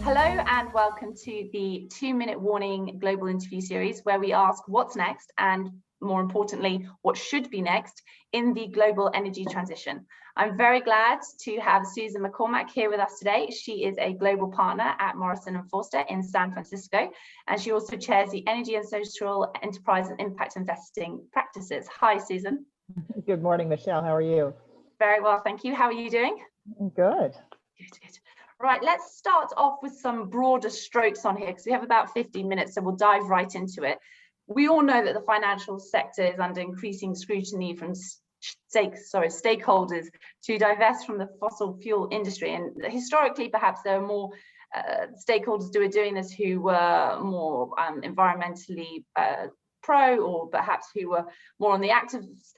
Hello and welcome to the 2-minute warning global interview series, where we ask what's next and, more importantly, what should be next in the global energy transition. I'm very glad to have Susan McCormack here with us today. She is a global partner at Morrison & Foerster in San Francisco, and she also chairs the Energy and Social Enterprise and Impact Investing practices. Hi, Susan. Good morning, Michelle. How are you? Very well, thank you. How are you doing? Good. Good. Right, let's start off with some broader strokes on here, because we have about 15 minutes, so we'll dive right into it. We all know that the financial sector is under increasing scrutiny from stakeholders to divest from the fossil fuel industry. And historically, perhaps there are more stakeholders who are doing this who were more environmentally pro, or perhaps who were more on the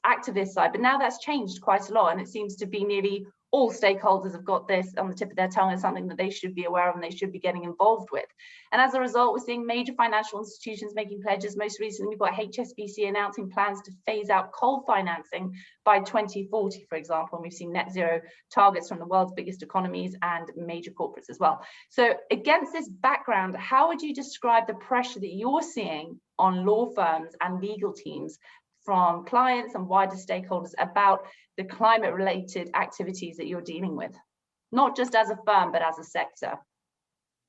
activist side. But now that's changed quite a lot, and it seems to be nearly all stakeholders have got this on the tip of their tongue as something that they should be aware of and they should be getting involved with. And as a result, we're seeing major financial institutions making pledges. Most recently, we've got HSBC announcing plans to phase out coal financing by 2040, for example. And we've seen net zero targets from the world's biggest economies and major corporates as well. So against this background, how would you describe the pressure that you're seeing on law firms and legal teams from clients and wider stakeholders about the climate-related activities that you're dealing with, not just as a firm, but as a sector?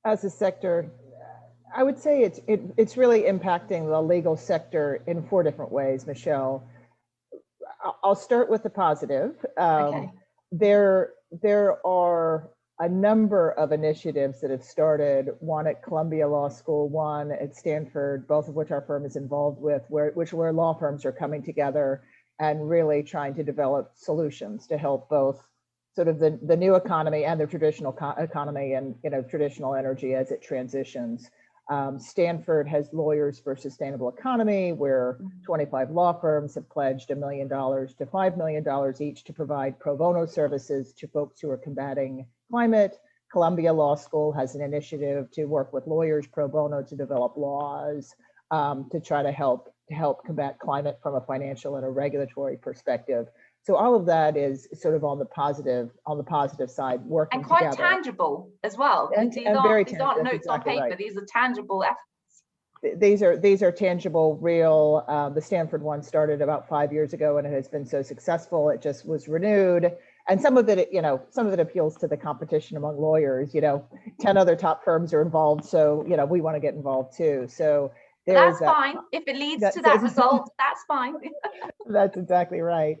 As a sector, I would say it's really impacting the legal sector in 4 different ways, Michelle. I'll start with the positive. Okay. There are a number of initiatives that have started, one at Columbia Law School, one at Stanford, both of which our firm is involved with, where law firms are coming together and really trying to develop solutions to help both sort of the new economy and the traditional economy and traditional energy as it transitions. Stanford has Lawyers for a Sustainable Economy, where 25 law firms have pledged $1 million to $5 million each to provide pro bono services to folks who are combating climate. Columbia Law School has an initiative to work with lawyers pro bono to develop laws to try to help combat climate from a financial and a regulatory perspective. So all of that is sort of on the positive side, working and quite together. Tangible as well. These aren't notes exactly on paper. right. These are tangible efforts. These are tangible, real. The Stanford one started about 5 years ago, and it has been so successful. It just was renewed, and some of it appeals to the competition among lawyers. 10 other top firms are involved, so we want to get involved too. So that's fine. If it leads to that result, that's fine. That's exactly right.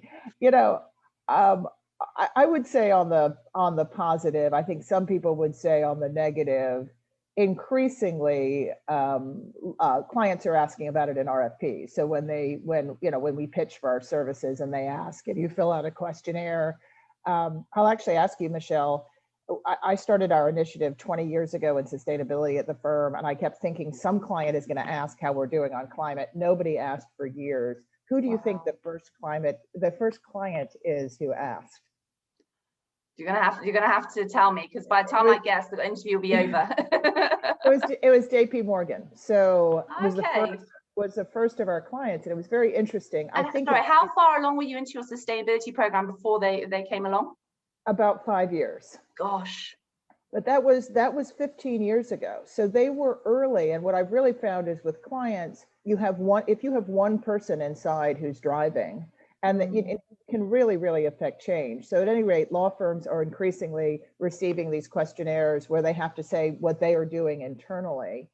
I would say on the positive, I think some people would say on the negative, increasingly clients are asking about it in RFPs. So when we pitch for our services and they ask, and you fill out a questionnaire, I'll actually ask you, Michelle, I started our initiative 20 years ago in sustainability at the firm, and I kept thinking some client is going to ask how we're doing on climate. Nobody asked for years. Who do you think the first client is who asked? You're gonna have to tell me, because by the time I guess, the interview will be over. it was JP Morgan. So okay. was the first of our clients, and it was very interesting. Sorry, how far along were you into your sustainability program before they came along? About 5 years. Gosh. But that was 15 years ago. So they were early. And what I've really found is with clients, if you have one person inside who's driving, and that it can really affect change. So at any rate, law firms are increasingly receiving these questionnaires where they have to say what they are doing internally.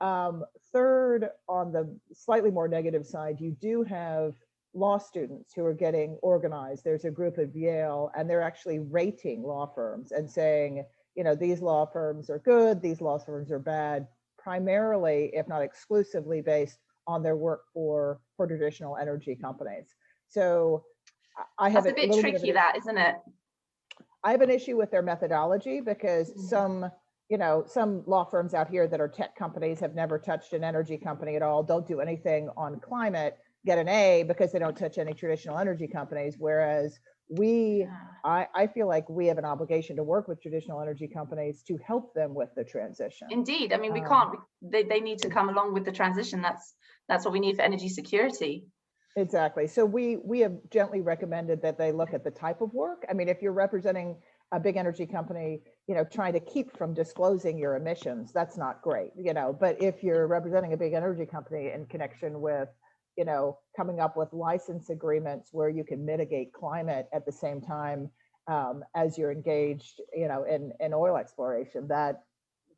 Third, on the slightly more negative side, you do have law students who are getting organized. There's a group at Yale, and they're actually rating law firms and saying, these law firms are good, these law firms are bad, primarily, if not exclusively, based on their work for traditional energy companies. So I have a bit tricky, that, isn't it? I have an issue with their methodology, because some law firms out here that are tech companies have never touched an energy company at all, don't do anything on climate, get an A because they don't touch any traditional energy companies. Whereas I feel like we have an obligation to work with traditional energy companies to help them with the transition. Indeed. I mean, we can't, they need to come along with the transition. That's what we need for energy security. Exactly. So we have gently recommended that they look at the type of work. I mean, if you're representing a big energy company, trying to keep from disclosing your emissions, that's not great, but if you're representing a big energy company in connection with, coming up with license agreements where you can mitigate climate at the same time as you're engaged, in oil exploration, that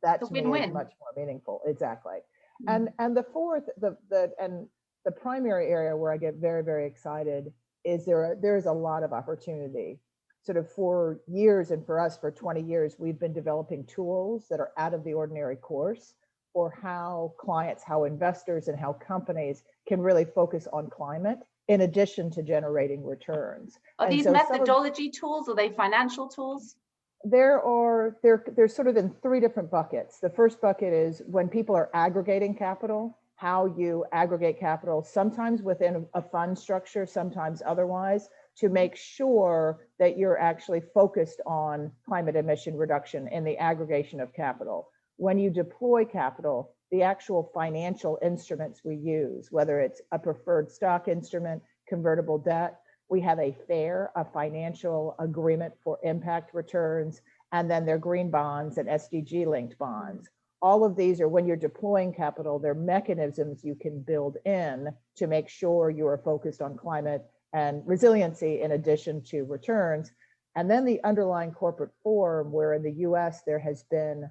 to me is much more meaningful. Exactly. And the fourth, the primary area where I get very, very excited is there's a lot of opportunity. Sort of for years, and for us for 20 years, we've been developing tools that are out of the ordinary course for how clients, how investors, and how companies can really focus on climate in addition to generating returns. Are these methodology tools? Are they financial tools? They're sort of in three different buckets. The first bucket is when people are aggregating capital, how you aggregate capital, sometimes within a fund structure, sometimes otherwise, to make sure that you're actually focused on climate emission reduction in the aggregation of capital. When you deploy capital, the actual financial instruments we use, whether it's a preferred stock instrument, convertible debt, we have a financial agreement for impact returns, and then they're green bonds and SDG linked bonds. All of these are, when you're deploying capital, they're mechanisms you can build in to make sure you are focused on climate and resiliency in addition to returns. And then the underlying corporate form, where in the US there has been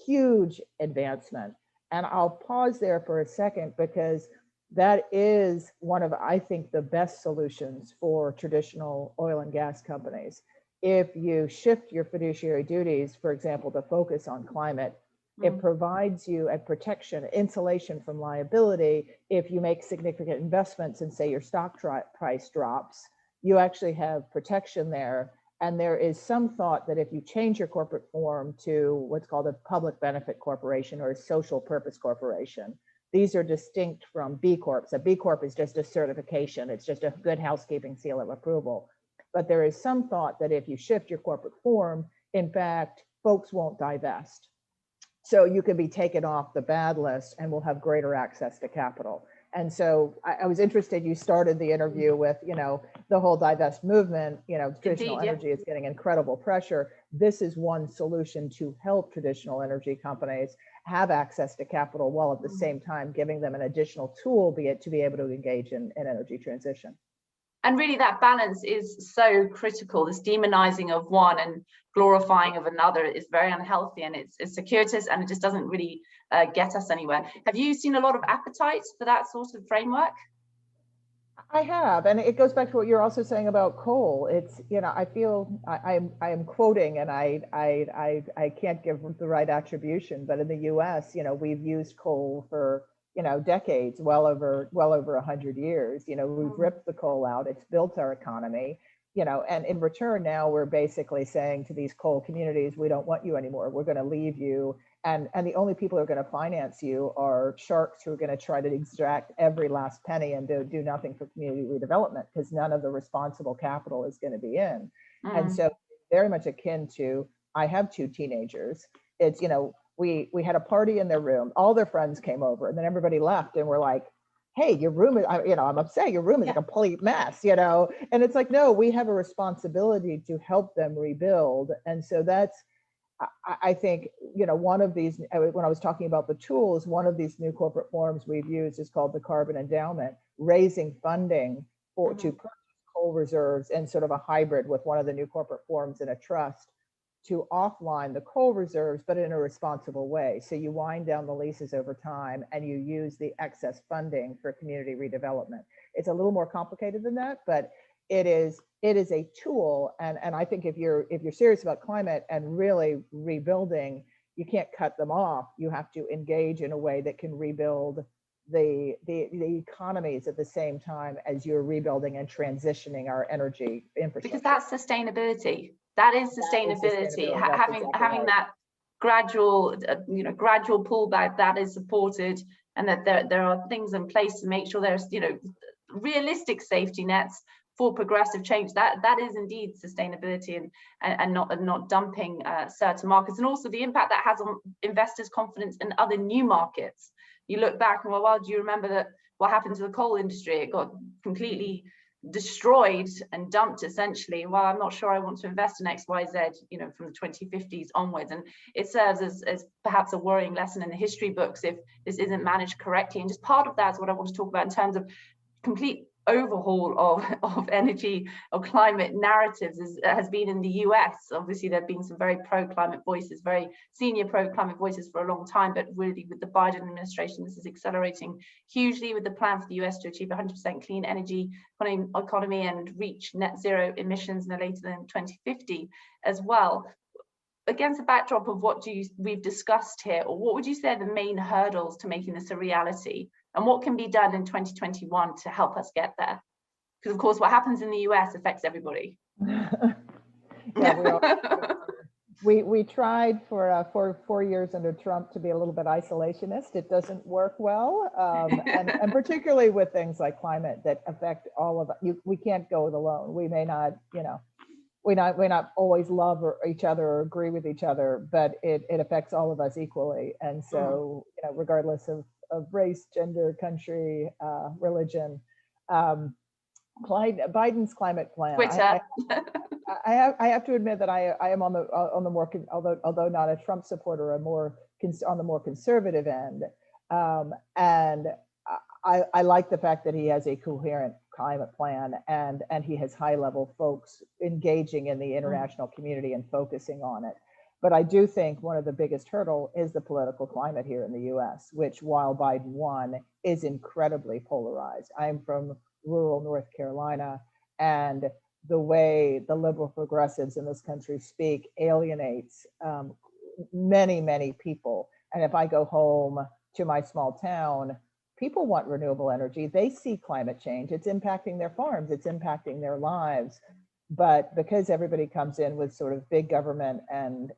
huge advancement. And I'll pause there for a second because that is one of, I think, the best solutions for traditional oil and gas companies. If you shift your fiduciary duties, for example, to focus on climate, it provides you a protection, insulation from liability. If you make significant investments and say your stock price drops, you actually have protection there. And there is some thought that if you change your corporate form to what's called a public benefit corporation or a social purpose corporation, these are distinct from B Corps. A B Corp is just a certification. It's just a good housekeeping seal of approval. But there is some thought that if you shift your corporate form, in fact, folks won't divest. So you can be taken off the bad list and will have greater access to capital. And so I was interested, you started the interview with, the whole divest movement, traditional energy is getting incredible pressure. This is one solution to help traditional energy companies have access to capital while at the same time giving them an additional tool, be it to be able to engage in energy transition. And really that balance is so critical. This demonizing of one and glorifying of another is very unhealthy, and it's circuitous, and it just doesn't really get us anywhere. Have you seen a lot of appetite for that sort of framework? I have, and it goes back to what you're also saying about coal. It's, I feel I am quoting, and I can't give the right attribution, but in the U.S., we've used coal for decades, well over 100 years. We've ripped the coal out. It's built our economy. And in return, now we're basically saying to these coal communities, we don't want you anymore. We're going to leave you. And the only people who are going to finance you are sharks who are going to try to extract every last penny and do nothing for community redevelopment, because none of the responsible capital is going to be in. And so very much akin to, I have two teenagers. It's, we had a party in their room, all their friends came over, and then everybody left, and we're like, hey, your room is, I'm upset, your room is a complete mess, and it's like, no, we have a responsibility to help them rebuild. And so that's, I think, one of these, when I was talking about the tools, one of these new corporate forms we've used is called the carbon endowment, raising funding to purchase coal reserves and sort of a hybrid with one of the new corporate forms in a trust to offline the coal reserves, but in a responsible way. So you wind down the leases over time and you use the excess funding for community redevelopment. It's a little more complicated than that, but it is a tool. And I think if you're serious about climate and really rebuilding, you can't cut them off. You have to engage in a way that can rebuild the economies at the same time as you're rebuilding and transitioning our energy infrastructure. Because that's sustainability. That is sustainability. Having that gradual pullback that is supported, and that there are things in place to make sure there's realistic safety nets for progressive change. That is indeed sustainability, and not dumping certain markets, and also the impact that has on investors' confidence in other new markets. You look back and well, do you remember that what happened to the coal industry? It got completely destroyed and dumped essentially. Well, I'm not sure I want to invest in XYZ, you know, from the 2050s onwards. And it serves as perhaps a worrying lesson in the history books if this isn't managed correctly. And just part of that is what I want to talk about in terms of complete overhaul of energy or climate narratives has been in the US. Obviously, there have been some very pro-climate voices, very senior pro-climate voices for a long time, but really with the Biden administration, this is accelerating hugely with the plan for the US to achieve 100% clean energy economy and reach net zero emissions no later than 2050 as well. Against the backdrop of what we've discussed here, or what would you say are the main hurdles to making this a reality? And what can be done in 2021 to help us get there? Because of course, what happens in the US affects everybody. Yeah, we tried for 4 years under Trump to be a little bit isolationist. It doesn't work well, and particularly with things like climate that affect all of us. We can't go it alone. We may not, you know, we not always love each other or agree with each other, but it affects all of us equally. And so, you know, regardless of race, gender, country, religion, Biden's climate plan. Twitter. I have to admit that I am on the more, although not a Trump supporter, on the more conservative end, and I like the fact that he has a coherent climate plan and he has high-level folks engaging in the international community and focusing on it. But I do think one of the biggest hurdle is the political climate here in the US, which while Biden won, is incredibly polarized. I'm from rural North Carolina, and the way the liberal progressives in this country speak alienates many, many people. And if I go home to my small town, people want renewable energy. They see climate change. It's impacting their farms. It's impacting their lives. But because everybody comes in with sort of big government and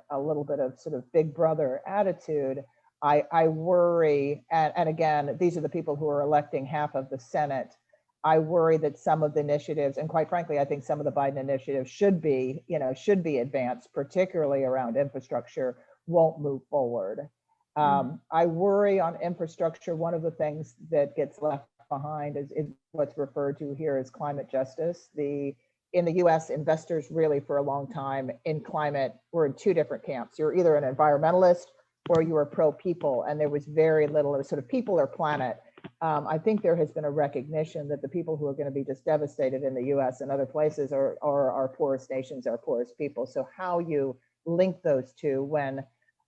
a little bit of sort of big brother attitude, I worry, and again, these are the people who are electing half of the Senate. I worry that some of the initiatives, and quite frankly, I think some of the Biden initiatives should be advanced, particularly around infrastructure, won't move forward. I worry on infrastructure. One of the things that gets left behind is what's referred to here as climate justice. In the US, investors really for a long time in climate were in two different camps. You're either an environmentalist or you were pro-people, and there was very little sort of people or planet. I think there has been a recognition that the people who are going to be just devastated in the US and other places are our poorest nations, our poorest people. So how you link those two when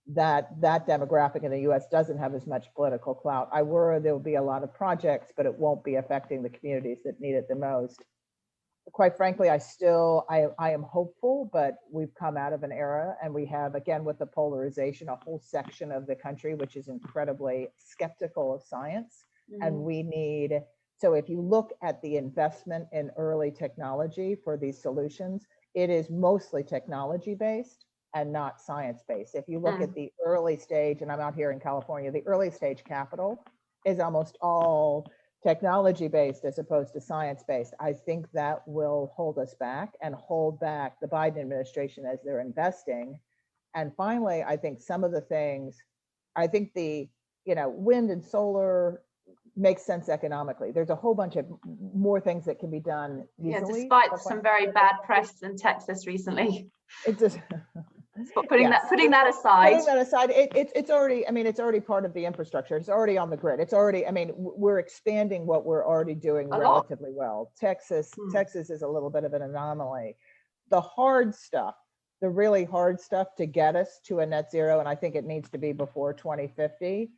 that demographic in the US doesn't have as much political clout. I worry there will be a lot of projects, but it won't be affecting the communities that need it the most. Quite frankly, I am hopeful, but we've come out of an era, and we have, again, with the polarization, a whole section of the country which is incredibly skeptical of science. And we need, so if you look at the investment in early technology for these solutions, it is mostly technology based and not science based. If you look at the early stage, and I'm out here in California, the early stage capital is almost all technology based as opposed to science based. I think that will hold us back and hold back the Biden administration as they're investing. And finally, I think some of the things, I think the, wind and solar makes sense economically. There's a whole bunch of more things that can be done easily. Yeah, despite some very bad press in Texas recently. It's just but putting that aside, it's already, it's already part of the infrastructure. It's already on the grid. It's already, we're expanding what we're already doing relatively well. Texas is a little bit of an anomaly. The hard stuff, the really hard stuff to get us to a net zero, and I think it needs to be before 2050.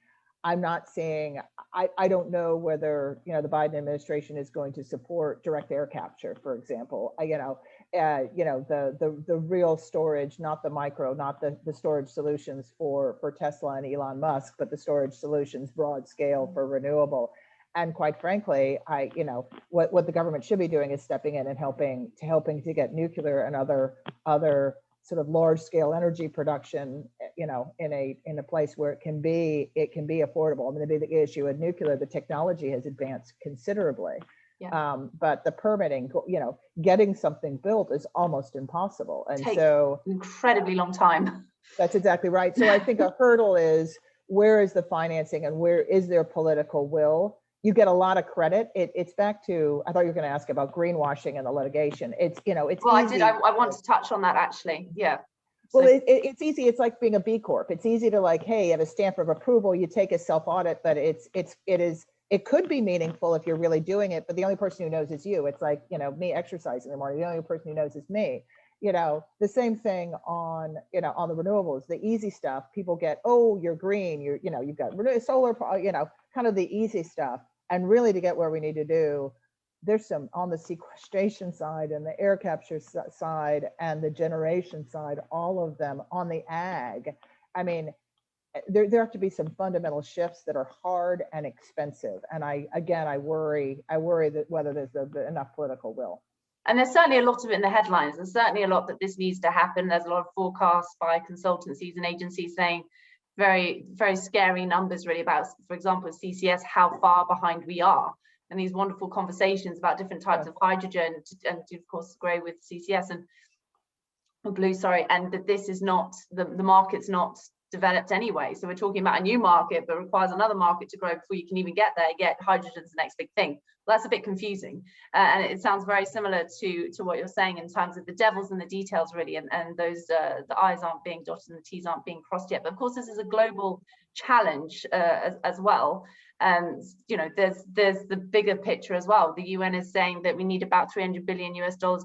I'm not seeing, I don't know whether, the Biden administration is going to support direct air capture, for example. The real storage, not the micro, not the storage solutions for Tesla and Elon Musk, but the storage solutions broad scale for renewable. And quite frankly, what the government should be doing is stepping in and helping to get nuclear and other sort of large scale energy production, in a place where it can be affordable. The big issue with nuclear, the technology has advanced considerably. Yeah. But the permitting, getting something built is almost impossible. And so incredibly long time. That's exactly right. So I think a hurdle is, where is the financing and where is there political will? you get a lot of credit. It's back to, I thought you were going to ask about greenwashing and the litigation. It's, you know, it's well, easy. I want to touch on that actually. Yeah. Well, it's easy. It's like being a B Corp. It's easy to like, hey, you have a stamp of approval, you take a self audit, but it could be meaningful if you're really doing it, but the only person who knows is you. It's like, you know, me exercising in the morning, the only person who knows is me. You know, the same thing on, you know, on the renewables, the easy stuff, people get, oh, you're green, you know, you've got solar, you know, kind of the easy stuff. And really to get where we need to do, there's some on the sequestration side and the air capture side and the generation side, all of them on the ag. I mean, there have to be some fundamental shifts that are hard and expensive. And I worry that whether there's enough political will. And there's certainly a lot of it in the headlines. There's certainly a lot that this needs to happen. There's a lot of forecasts by consultancies and agencies saying very, very scary numbers really about, for example, CCS, how far behind we are. And these wonderful conversations about different types of hydrogen, and of course, grey with CCS and blue, sorry, and that this is not, the market's not developed anyway. So we're talking about a new market, but requires another market to grow before you can even get there, yet hydrogen's the next big thing. Well, that's a bit confusing. And it sounds very similar to what you're saying in terms of the devil's in the details really, and those, the I's aren't being dotted and the T's aren't being crossed yet. But of course, this is a global challenge as well. You know, there's the bigger picture as well. The UN is saying that we need about $300 billion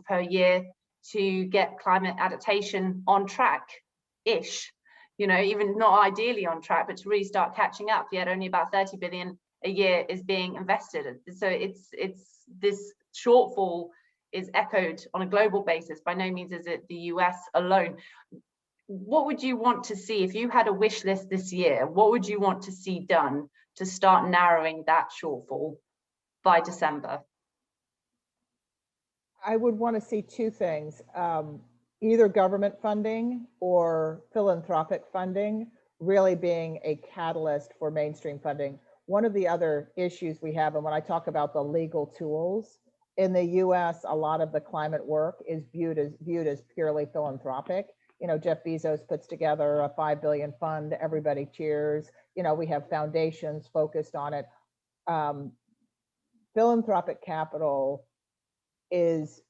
per year to get climate adaptation on track-ish. You know, even not ideally on track, but to really start catching up, yet only about 30 billion a year is being invested. So it's this shortfall is echoed on a global basis. By no means is it the US alone. What would you want to see if you had a wish list this year? What would you want to see done to start narrowing that shortfall by December? I would want to see two things. Either government funding or philanthropic funding really being a catalyst for mainstream funding. One of the other issues we have, and when I talk about the legal tools, in the US, a lot of the climate work is viewed as purely philanthropic. You know, Jeff Bezos puts together a $5 billion fund, everybody cheers. You know, we have foundations focused on it. Philanthropic capital is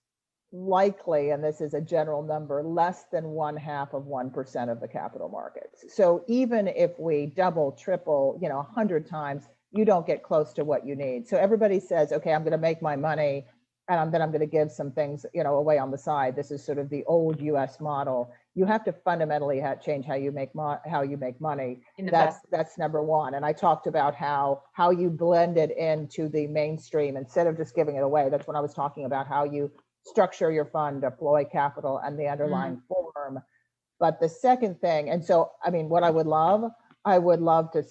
likely, and this is a general number, less than 0.5% of the capital markets. So even if we double, triple, you know, 100 times, you don't get close to what you need. So everybody says, okay, I'm going to make my money and then I'm going to give some things, you know, away on the side. This is sort of the old US model. You have to fundamentally change how you make money. That's number one. And I talked about how you blend it into the mainstream instead of just giving it away. That's when I was talking about how you structure your fund, deploy capital and the underlying form. But the second thing, and so, I mean, what I would love to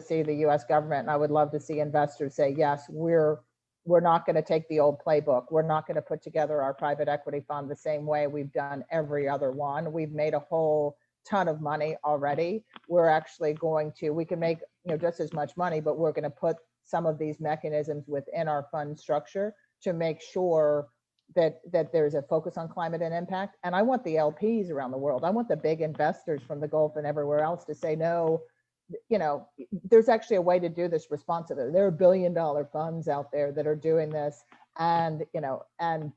see the US government, and I would love to see investors say, yes, we're not going to take the old playbook. We're not going to put together our private equity fund the same way we've done every other one. We've made a whole ton of money already. We're actually going to, we can make, you know, just as much money, but we're going to put some of these mechanisms within our fund structure to make sure that there's a focus on climate and impact. And I want the LPs around the world, I want the big investors from the Gulf and everywhere else to say, no, you know, there's actually a way to do this responsibly. There are billion-dollar funds out there that are doing this and, you know, and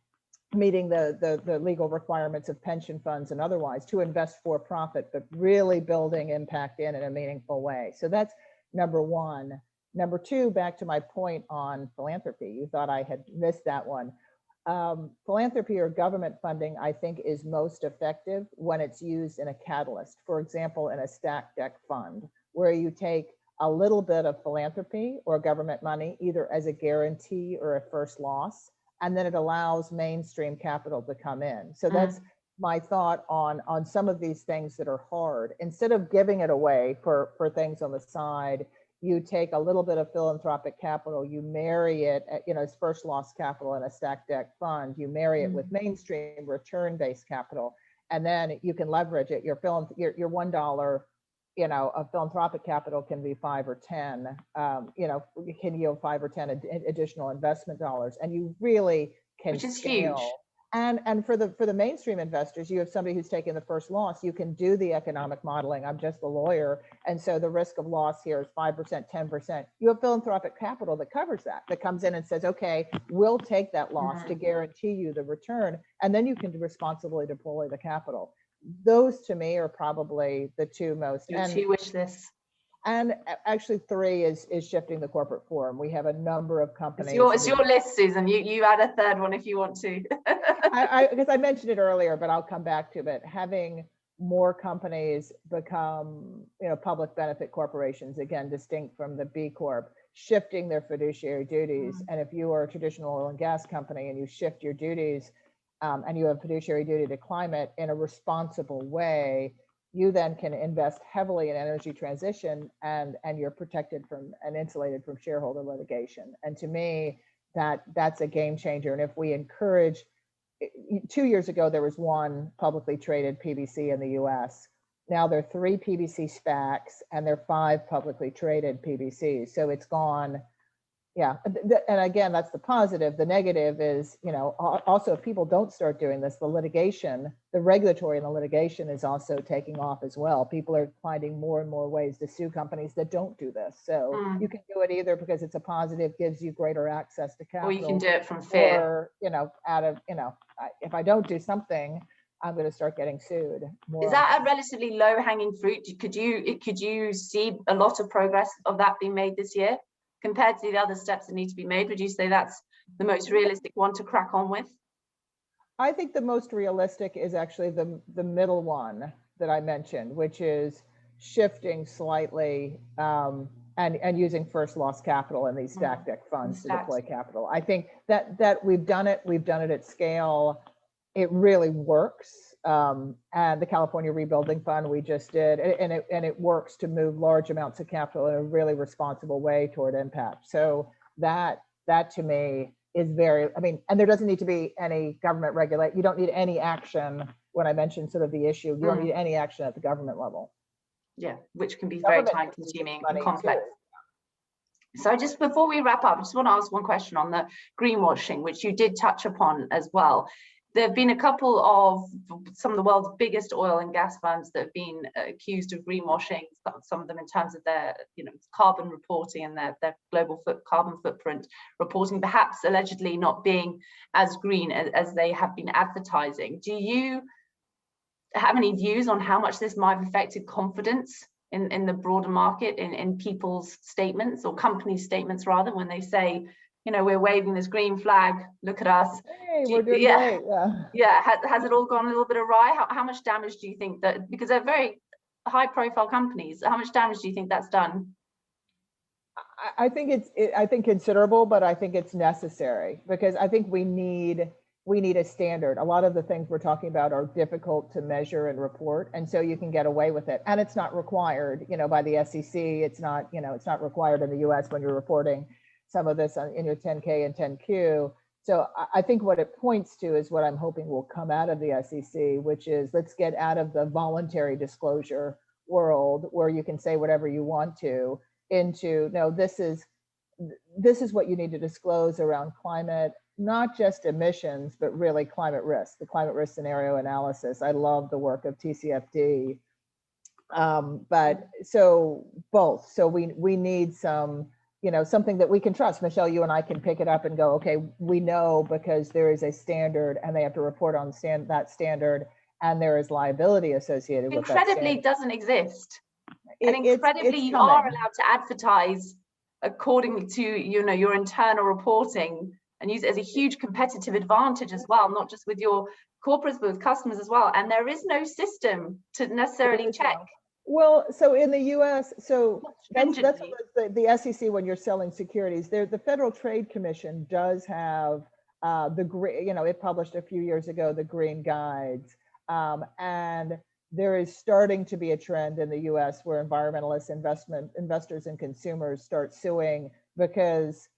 meeting the legal requirements of pension funds and otherwise to invest for profit, but really building impact in a meaningful way. So that's number one. Number two, back to my point on philanthropy, you thought I had missed that one. Philanthropy or government funding, I think, is most effective when it's used in a catalyst. For example, in a stack deck fund, where you take a little bit of philanthropy or government money, either as a guarantee or a first loss, and then it allows mainstream capital to come in. So that's my thought on some of these things that are hard. Instead of giving it away for things on the side, you take a little bit of philanthropic capital, you marry it, you know, as first loss capital in a stack deck fund, you marry it with mainstream return-based capital, and then you can leverage it. Your $1, you know, of philanthropic capital can be 5 or 10, you know, can yield 5 or 10 additional investment dollars, and you really can which is scale. huge. And for the mainstream investors, you have somebody who's taking the first loss. You can do the economic modeling. I'm just the lawyer, and so the risk of loss here is 5%, 10%. You have philanthropic capital that covers that, that comes in and says, okay, we'll take that loss to guarantee you the return, and then you can responsibly deploy the capital. Those to me are probably the two most. Your two wish lists. And actually, three is shifting the corporate form. We have a number of companies. It's your list, Susan. You add a third one if you want to. Because I mentioned it earlier, but I'll come back to it. Having more companies become, public benefit corporations, again, distinct from the B Corp, shifting their fiduciary duties. And if you are a traditional oil and gas company and you shift your duties and you have fiduciary duty to climate in a responsible way, you then can invest heavily in energy transition and you're protected from and insulated from shareholder litigation. And to me, that's a game changer. And if we encourage, 2 years ago, there was one publicly traded PBC in the US. Now there are 3 PBC SPACs and there are 5 publicly traded PBCs. So it's gone. Yeah, and again, that's the positive. The negative is, also if people don't start doing this, the litigation, the regulatory and the litigation is also taking off as well. People are finding more and more ways to sue companies that don't do this. So you can do it either because it's a positive, gives you greater access to capital. Or you can do it from fear. Or, out of, if I don't do something, I'm going to start getting sued. Is that a relatively low hanging fruit? Could you see a lot of progress of that being made this year? Compared to the other steps that need to be made, would you say that's the most realistic one to crack on with? I think the most realistic is actually the middle one that I mentioned, which is shifting slightly and using first loss capital in these stacked deck funds to deploy capital. I think that we've done it at scale. It really works. And the California Rebuilding Fund we just did, and it works to move large amounts of capital in a really responsible way toward impact. So that to me is and there doesn't need to be any government regulate. You don't need any action. When I mentioned sort of the issue, you don't need any action at the government level. Yeah, which can be very time consuming and complex. So just before we wrap up, I just want to ask one question on the greenwashing, which you did touch upon as well. There have been a couple of some of the world's biggest oil and gas firms that have been accused of greenwashing, some of them in terms of their carbon reporting and their global carbon footprint reporting, perhaps allegedly not being as green as they have been advertising. Do you have any views on how much this might have affected confidence in the broader market, in people's statements, or companies' statements rather, when they say, we're waving this green flag, look at us. Hey, we're doing great. Yeah. Has it all gone a little bit awry? How much damage do you think that, because they're very high profile companies, how much damage do you think that's done? I think I think considerable, but I think it's necessary, because I think we need a standard. A lot of the things we're talking about are difficult to measure and report, and so you can get away with it. And it's not required, by the SEC. It's not, it's not required in the US when you're reporting some of this in your 10K and 10Q. So I think what it points to is what I'm hoping will come out of the SEC, which is, let's get out of the voluntary disclosure world where you can say whatever you want to, into, no, this is what you need to disclose around climate, not just emissions, but really climate risk, the climate risk scenario analysis. I love the work of TCFD. But so both. So we need some, something that we can trust. Michelle, you and I can pick it up and go, okay, we know because there is a standard and they have to report on that standard, and there is liability associated with that. Incredibly doesn't exist. And incredibly, you are allowed to advertise according to, your internal reporting, and use it as a huge competitive advantage as well, not just with your corporates, but with customers as well. And there is no system to necessarily check. Well, so in the US, so that's the SEC, when you're selling securities, the Federal Trade Commission does have it published a few years ago, the green guides. And there is starting to be a trend in the US where environmentalists, investors and consumers start suing because,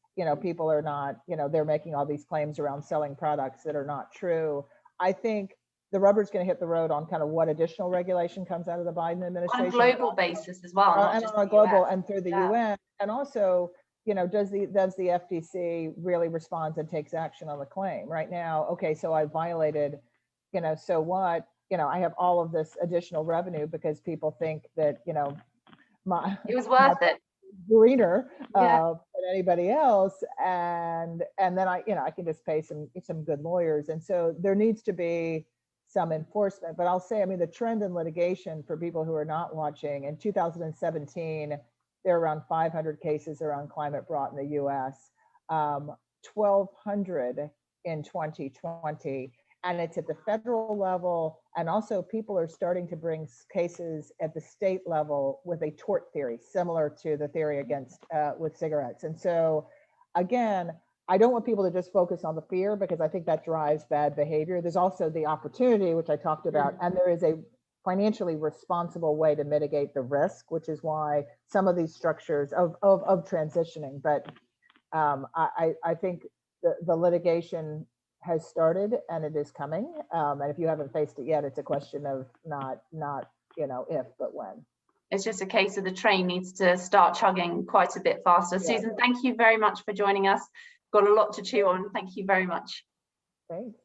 people are not, they're making all these claims around selling products that are not true. I think the rubber's going to hit the road on kind of what additional regulation comes out of the Biden administration. On a global basis as well. And on a global and through the UN. And also, does the FTC really respond and takes action on the claim right now? Okay, so I violated, so what? I have all of this additional revenue because people think that, it was worth it. Greener than anybody else, and then I can just pay some good lawyers, and so there needs to be some enforcement. But I'll say, I mean, the trend in litigation for people who are not watching, in 2017 there are around 500 cases around climate brought in the U.S., 1,200 in 2020. And it's at the federal level, and also people are starting to bring cases at the state level with a tort theory, similar to the theory against with cigarettes. And so, again, I don't want people to just focus on the fear, because I think that drives bad behavior. There's also the opportunity, which I talked about, and there is a financially responsible way to mitigate the risk, which is why some of these structures of transitioning. But I think the litigation has started and it is coming, and if you haven't faced it yet, it's a question of not if, but when. It's just a case of the train needs to start chugging quite a bit faster. Susan, thank you very much for joining us. Got a lot to chew on. Thank you very much. Thanks.